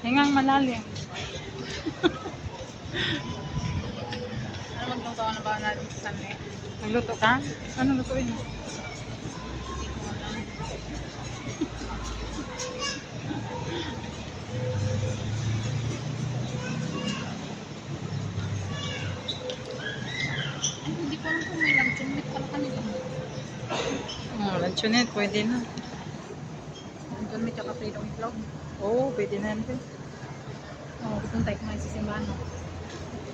Hingang malalim. Ano magluto na ba natin sa sanay? Nagluto ka? Ano lutuin mo? Ay, hindi ko alam kung may luncheon meat pala kanila. Oh, luncheonette, pwede na. Luncheon meat tsaka pritong itlog. Oo, pwede na rin. Oo, kung tayo kumain sa simbahan.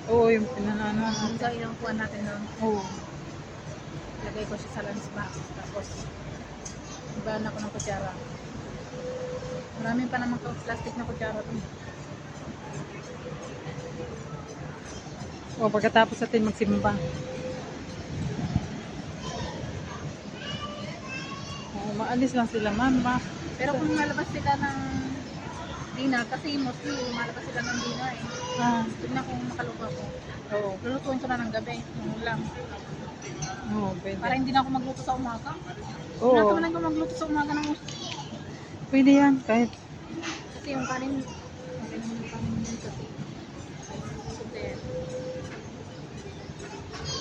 Oo, yung pinanano Yung natin. sa ilang kuwan natin doon, Oo. lagay ko siya sa lunch box. Tapos, ibaan ako ng kutsara. Marami pa naman plastic na kutsara doon. O, pagkatapos natin magsimba. Oo, maalis lang sila, mama. Pero kung malabas sila ng dinner, kasi mostly malabas sila ng dinner eh. Ah, Tignan kung makaluto ako. oo. Lulutuin ko na ng gabi, ng ulam. Oo, pwede. Para hindi na ako magluto sa umaga. Oo, Pinakaman ko magluto sa umaga ng pwede yan. Kahit, kasi yung kanin dito.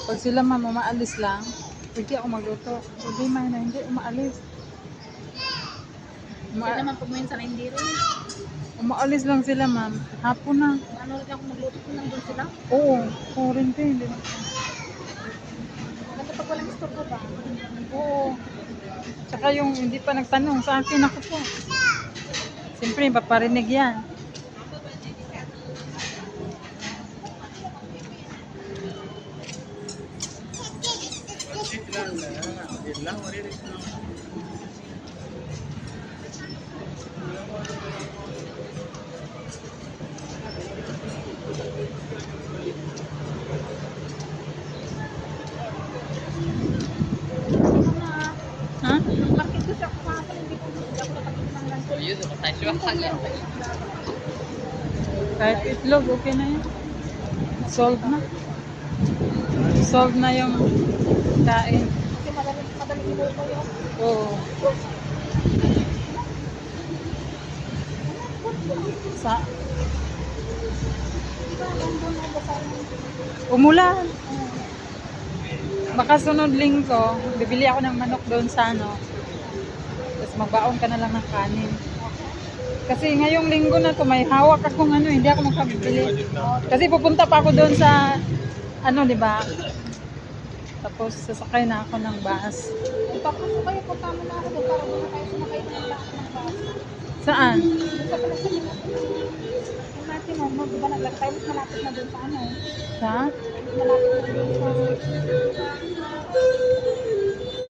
pag sila mama umaalis lang, pwede ako magluto. Pwede man na hindi umaalis. Hindi naman pag minsan hindi rin. Umaalis lang sila, ma'am. Hapon na. Ano rin ako magluto kung nandun sila. Oo, oo rin pa. Hindi na. Kasi pag walang istorbo ba? Oo. Tsaka yung hindi pa nagtanong sa akin, ako po. Siyempre, paparinig yan. Ha? Bakit ko siya kumapal, hindi ko nakapagod ng lunch. Kahit itlog, okay na yan. Solve na. Solve na yung kain. Kasi madali iluto yun. Oo. Sa Diba, nandun ako basahin. umulan. Baka sunod linggo, bibili ako ng manok doon sa ano. Tapos magbaon ka na lang ng kanin. Kasi ngayong linggo na to may hawak akong ano, hindi ako magpabili. Kasi pupunta pa ako doon sa ano, di ba? Tapos sasakay na ako ng bus. Tapos kayo, punta mo na ako doon para doon na tayo sumakay ng bus. Saan? Doon sa pala sa yung natin mo, diba naglagay, mas malapit na doon sa ano. Sa? Mas malapit na doon sa